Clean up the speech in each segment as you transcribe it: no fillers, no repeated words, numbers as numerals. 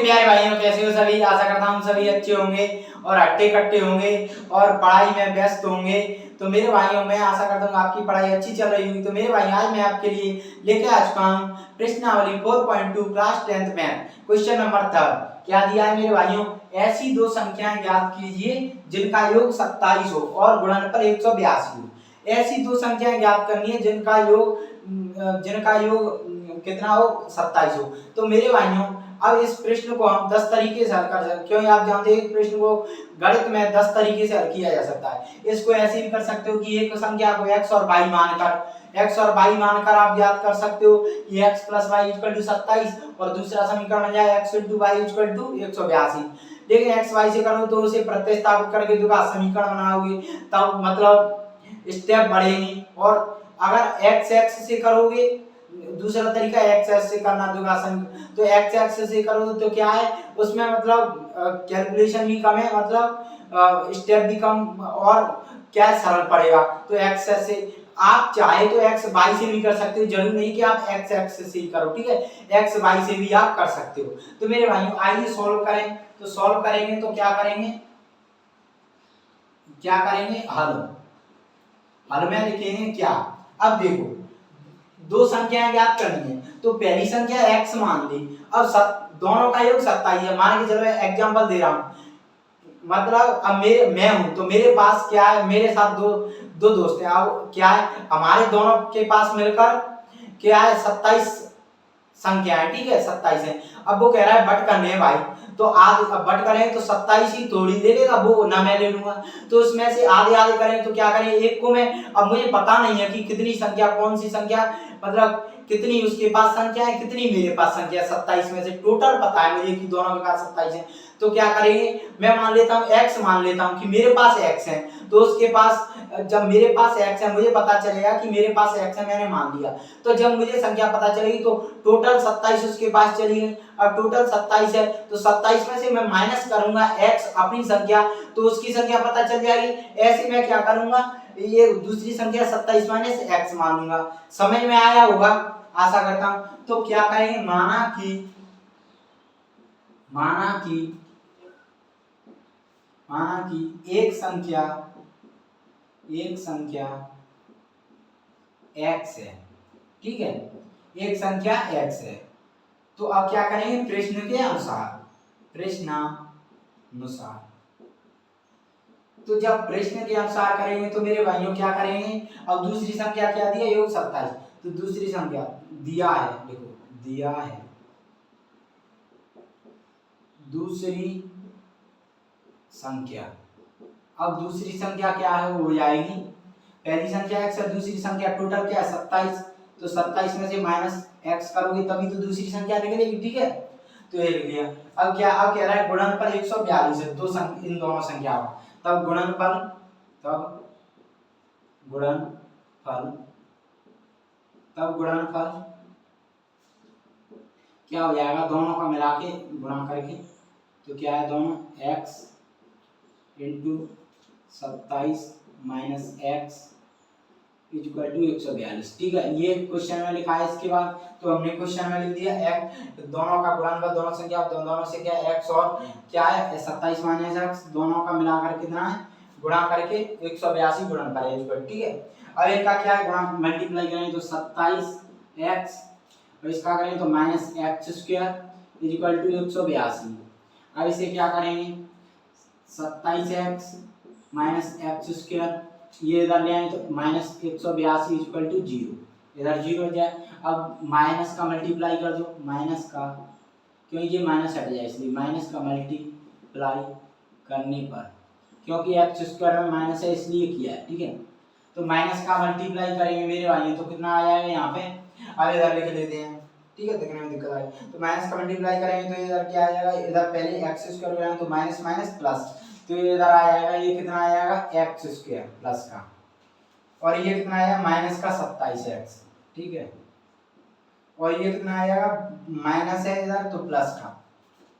प्यारे भाइयों, कैसे हो सभी? आशा करता हूँ सभी अच्छे होंगे और हट्टे कट्टे होंगे और पढ़ाई में व्यस्त होंगे। तो मेरे भाइयों, मैं आशा करता हूँ आपकी पढ़ाई अच्छी चल रही होगी। तो मेरे भाई, आज मैं आपके लिए लेके आ चुका हूँ प्रश्नावली 4.2 class 10th math question number 3। क्या दिया है मेरे भाइयों? ऐसी दो संख्याएं ज्ञात कीजिए जिनका योग 27 हो और गुणनफल 182 हो। ऐसी दो संख्याएं ज्ञात करनी है जिनका योग कितना हो? 27 हो। तो मेरे भाइयों, अब इस प्रश्न को हम 10 तरीके से हल कर सकते हैं, क्योंकि आप जानते हैं प्रश्न को गणित में 10 तरीके से हल किया जा सकता है। इसको ऐसे भी कर सकते हो कि एक संख्या को x और y मानकर आप याद कर सकते हो कि x + y = 27 और दूसरा समीकरण बन जाए x * y = 182। लेकिन x y से करो तो उसे प्रतिस्थापित करके जो का समीकरण बनाओगे तब मतलब स्टेप बढ़ेंगे। और अगर x से करोगे, दूसरा तरीका x से करना तो x से करोगे तो क्या है, उसमें मतलब कैलकुलेशन भी कम है, मतलब स्टेप भी कम और क्या सरल पड़ेगा। तो x से आप चाहे तो x y से भी कर सकते हो, जरूरी नहीं कि आप x से ही करो, ठीक है। x y से भी आप कर सकते हो। तो मेरे भाइयों, आइए सॉल्व करें। तो सॉल्व करेंगे तो क्या करेंगे हल में लिखेंगे क्या। अब देखो, दो संख्याएं ज्ञात करनी है तो पहली संख्या x मान ली। अब दोनों का योग 27 है। मान के चलो, एग्जांपल दे रहा हूं, मतलब अब मैं हूं तो मेरे पास क्या है, मेरे साथ दो दोस्त हैं। अब क्या है, हमारे दोनों के पास मिलकर क्या है, 27 संख्या है, ठीक है, 27 है। अब वो कह रहा है बट करने हैं भाई, तो आधे बट करें तो 27 ही थोड़ी दे देगा वो, ना मैं ले लूंगा। तो उसमें से आधे आधे करें तो क्या करें, एक को मैं, अब मुझे पता नहीं है कि कितनी संख्या, कौन सी संख्या, मतलब कितनी उसके पास संख्या है, कितनी मेरे पास संख्या है। 27 में से टोटल पता है मुझे कि दोनों के पास 27 है। तो क्या करेंगे, मैं मान लेता हूँ x, मान लेता हूँ कि मेरे पास x है, तो उसके पास, जब मेरे पास x है, मुझे पता चलेगा कि मेरे पास x है, मैंने मान लिया। तो जब मुझे संख्या पता चलेगी तो टोटल 27 उसके पास चली गई। अब टोटल 27 है तो 27 में से मैं माइनस करूंगा x अपनी संख्या, तो उसकी संख्या पता चल जाएगी। ऐसे मैं क्या करूंगा, ये दूसरी संख्या 27 माइनस x मान लूंगा। समझ में आया होगा, आशा करता हूं। तो क्या करेंगे, माना कि एक संख्या x है, ठीक है, एक संख्या x है। तो अब क्या करेंगे, प्रश्नानुसार। तो जब प्रश्न के अनुसार करेंगे तो मेरे भाइयों क्या करेंगे, अब दूसरी संख्या क्या दी है, योग 27। तो दूसरी संख्या दिया है, देखो दिया है, दूसरी संख्या। अब दूसरी संख्या क्या है, वो हो जाएगी पहली संख्या x है, दूसरी संख्या टोटल क्या है 27। तो 27 में से माइनस x करोगे तभी तो दूसरी संख्या निकलेगी, ठीक है। तो ये लिख दिया। अब कह रहा है गुणनफल 142 है इन दोनों संख्याओं का। तब गुणनफल क्या हो जाएगा, दोनों का मिला के गुणा करके, तो क्या है, दोनों x * 27 - x = 142, ठीक है। ये क्वेश्चन में लिखा है। इसके बाद तो हमने क्वेश्चन में लिख दिया x, दोनों का गुणनफल, दोनों संख्या, दोनों से क्या x और क्या है 27 - x, दोनों का मिलाकर कितना है, गुणा करके 182 गुणनफल है, ठीक है। अब इनका क्या है, गुणा मल्टीप्लाई करें तो 27x और इसका करें तो -x² = 182। अब इसे क्या करेंगे, 27x - x², ये इधर ले आए तो -182 = 0, इधर 0 हो जाए। अब माइनस का मल्टीप्लाई कर दो, माइनस का, क्योंकि ये माइनस हट जाए इसलिए माइनस का मल्टीप्लाई करने पर, क्योंकि x² में माइनस है इसलिए किया है, ठीक है। तो माइनस का मल्टीप्लाई करेंगे मेरे भाई तो कितना आ जाएगा यहाँ पे, अब इधर लिख लेते हैं, ठीक है, देखने में दिक्कत आए। तो माइनस का मल्टीप्लाई करेंगे तो इधर क्या आ जाएगा, इधर पहले x² हो जाएगा तो माइनस माइनस प्लस, तो इधर आ जाएगा, ये कितना आ जाएगा x² प्लस का, और ये कितना आया माइनस का 27x, ठीक है, और ये कितना आएगा, माइनस है इधर तो प्लस का,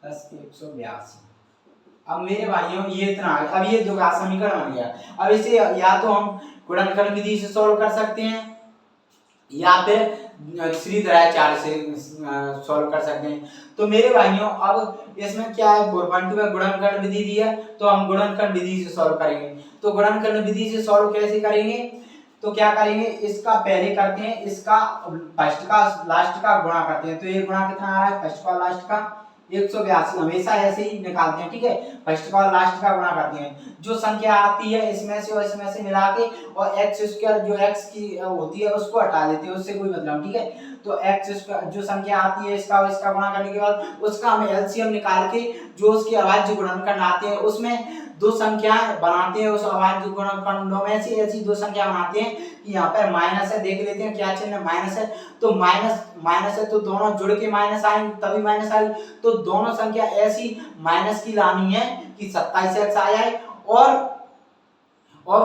प्लस 182। अब मेरे भाइयों ये इतना आ गया। अब ये जो समीकरण बन गया। अब इसे या तो हम गुणनफल विधि से सॉल्व कर सकते हैं या फिर श्रीधराचार्य से सॉल्व कर सकते हैं। तो मेरे भाइयों अब इसमें क्या है, 4.2 में गुणनखंड विधि दी है, तो हम गुणनखंड विधि से सॉल्व करेंगे। तो गुणनखंड विधि से सॉल्व कैसे करेंगे, तो क्या करेंगे, इसका पहले करते हैं, इसका फर्स्ट का लास्ट का गुणा करते हैं। तो ये गुणा कितना आ रहा है, फर्स्ट का लास्ट का 182, हमेशा ऐसे ही निकालते हैं, ठीक है। फर्स्ट का और लास्ट का गुणा करते हैं, जो संख्या आती है इसमें से और इसमें से मिला के, और एक्स स्क्वायर जो एक्स की होती है उसको हटा देते हैं, उससे कोई मतलब, ठीक है। तो एक्स स्क्वायर जो संख्या आती है इसका और इसका गुणा करने के बाद उसका हम एलसीएम निकाल के जो उसके अभाज्य गुणनखंड आते हैं उसमें दो संख्याएं बनाते हैं, उस अभाज्य गुणनखंडों में से ऐसी दो संख्या बनाते हैं कि यहाँ पर माइनस है, देख लेते हैं क्या चिन्ह माइनस है। तो माइनस माइनस है तो दोनों जुड़ के माइनस आएंगे तभी माइनस आई। तो दोनों संख्या ऐसी माइनस की लानी है कि 27x आ जाए और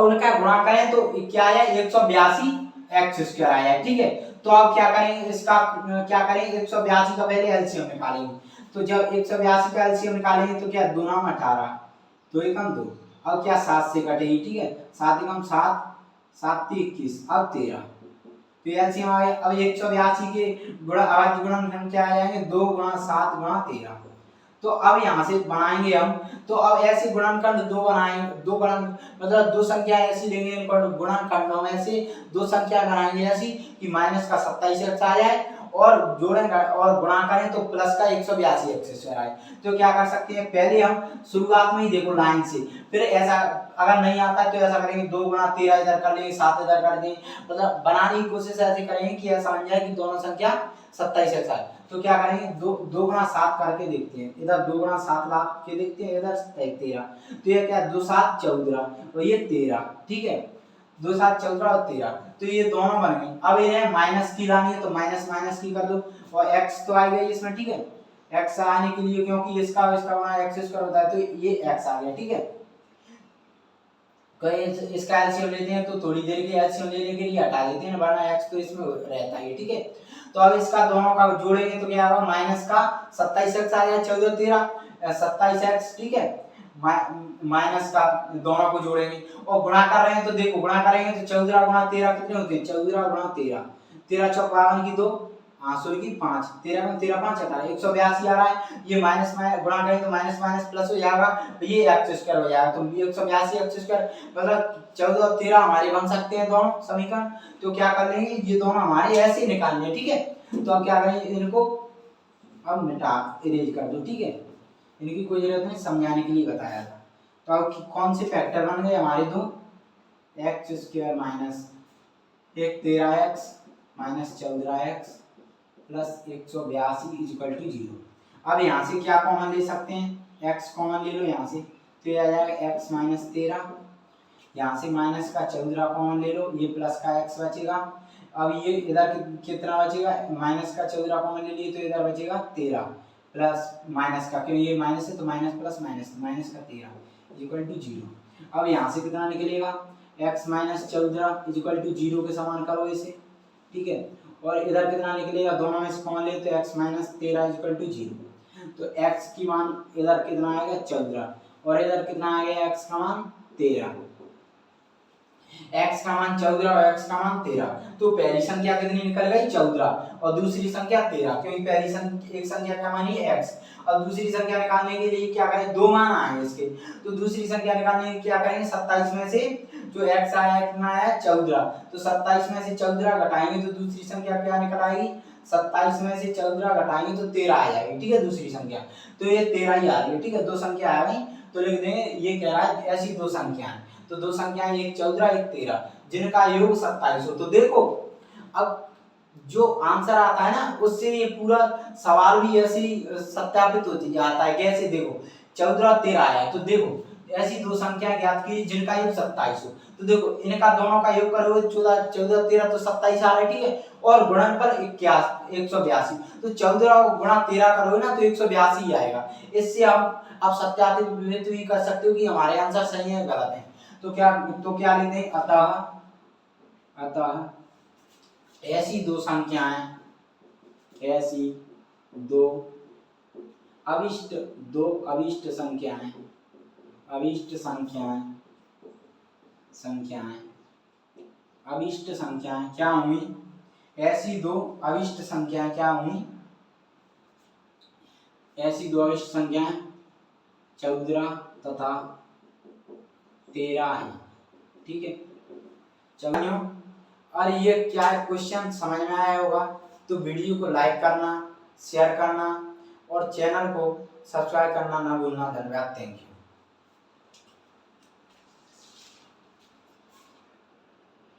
उनका गुणा करें तो क्या आया, 182 एक्स स्क्वायर आया, ठीक है। तो अब क्या करेंगे, इसका क्या करेंगे, 182 का पहले एलसीएम निकालेंगे। तो जब 182 का एलसीएम निकालेंगे तो क्या 2 नाम 18, 2 एकम 2, अब क्या 7 से कटेगी, ठीक है। 7 एकम 7, 7 21, अब 13। तो एलसीएम आ गया। अब 182 के गुणा अभाज्य गुणनखंड क्या आ जाएंगे, 2 गुणा 7 गुणा 13। तो अब यहाँ से बनाएंगे हम, तो अब ऐसे गुणनखंड दो बनाएंगे, दो गुणन मतलब दो संख्या ऐसी लेंगे, इनको गुणनखंडों में से दो संख्या बनाएंगे ऐसी कि माइनस का 27x आ जाए और जोड़ेंगे और गुणा करें तो प्लस का 182 एक्स स्क्वायर आए। तो क्या कर सकते हैं, पहले हम शुरुआत में ही देखो लाइन से, फिर ऐसा अगर नहीं आता तो ऐसा करेंगे 2 गुणा 13 इधर कर लेंगे, 7 इधर कर देंगे, मतलब बनाने की कोशिश ऐसे करेंगे कि ऐसा बन जाए कि दोनों संख्या 27x आए। तो क्या करेंगे, 2 गुणा 7 करके देखते हैं, इधर 2 गुणा 7 ला के देखते हैं, इधर 13। तो ये क्या 2 7 14 और ये 13, ठीक है। 2 7 14 और 13, तो ये दोनों बन गए। अब ये माइनस की लानी है तो माइनस माइनस की कर दो, और x तो आ गई इसमें, ठीक है। x आने के लिए क्योंकि इसका गुणा x स्क्वायर होता है तो ये x आ गया, ठीक है। कहीं इसका एलसीएम लेते हैं तो थोड़ी देर के एलसीएम लेने के लिए हटा देते हैं, वरना x तो इसमें रहता है, ठीक है। तो अब इसका दोनों का जोड़ेंगे तो क्या होगा, माइनस का 27x आ गया, 14 13 27x, ठीक है। माइनस का दोनों को जोड़ेंगे और गुणा कर रहे हैं तो देखो गुणा करेंगे तो 14 गुणा 13 कितने होते हैं, 14 गुणा 13, 13 चौक 52 की 2, 800 की 5, 13 में 13 5 आता है 182 आ रहा है। ये माइनस में गुणा करें तो माइनस माइनस प्लस हो जाएगा, तो ये एक्स स्क्वायर हो जाएगा। तो 182 एक्स स्क्वायर मतलब 14 और 13 हमारे बन सकते हैं दोनों समीकरण। तो क्या कर लेंगे, ये दोनों हमारे ऐसे ही निकालने, ठीक है। तो अब क्या करेंगे, इनको अब मिटा इरेज कर दो, ठीक है। इनकी कोई जरूरत नहीं, समझाने के लिए बताया था। तो अब कौन से फैक्टर बन गए हमारे दो, x square minus 13x minus 14x plus 182 equal to 0। अब यहाँ से क्या कॉमन ले सकते हैं, x कॉमन ले लो यहाँ से, तो ये आ जाएगा x माइनस 13, यहाँ से माइनस का 14 कॉमन ले लो, ये प्लस का x बचेगा। अब ये इधर कितना बचेगा, माइनस का 14 कॉमन ले लिए तो इधर बचेगा 13 प्लस माइनस का, क्यों ये माइनस है तो माइनस प्लस माइनस, माइनस का 13 इक्वल टू 0। अब यहाँ से कितना निकलेगा, x माइनस 14 इक्वल टू 0 के समान करो इसे, ठीक है। और इधर कितना निकलेगा, दोनों में से कॉमन ले तो x माइनस 13 इक्वल टू 0। तो x की मान इधर कितना आएगा 14 और इधर कितना आ गया x का मान 13, x का मान 14 और x का मान 13। तो पहली संख्या कितनी निकल गई 14 और दूसरी संख्या 13, क्योंकि पहली संख्या एक संख्या का मान ही x और दूसरी संख्या निकालने के लिए क्या करें, दो मान आए इसके। तो दूसरी संख्या निकालने के लिए क्या करेंगे, 27 में से जो x आया कितना आया 14, तो 27 में से 14 घटाएंगे तो दूसरी संख्या क्या निकल आएगी, 27 में से 14 घटाएंगे तो 13 आ जाएगी, ठीक है दूसरी संख्या। तो ये 13 ही आ रही है, ठीक है। दो संख्या आ गई तो लिख देंगे, ये कह रहा है ऐसी दो संख्याएं, तो दो संख्याएं एक 14 एक 13 जिनका योग 27 हो। तो देखो अब जो आंसर आता है ना उससे ये पूरा सवाल भी ऐसे ही सत्यापित होती जाता है। कैसे, देखो 14 और 13 आया, तो देखो ऐसी दो संख्या ज्ञात की जिनका योग 27 हो। तो देखो इनका दोनों का योग करोगे 14 13 तो 27 आ रहा है, ठीक है। और गुणनफल 182, तो 14 को गुणा 13 करोगे ना तो 182 ही आएगा। इससे हम आप सत्यापित भी कर सकते हो कि हमारे आंसर सही है गलत है। तो क्या लेते हैं, अतः ऐसी दो संख्याएं, ऐसी दो अभिष्ट संख्याएं क्या होंगी, ऐसी दो अविष्ट संख्याएं क्या होंगी, ऐसी दो अविष्ट संख्याएं 14 तथा 13 है। ठीक है चलिए, और ये क्या क्वेश्चन समझ में आया होगा तो वीडियो को लाइक करना, शेयर करना और चैनल को सब्सक्राइब करना ना भूलना। धन्यवाद, थैंक यू।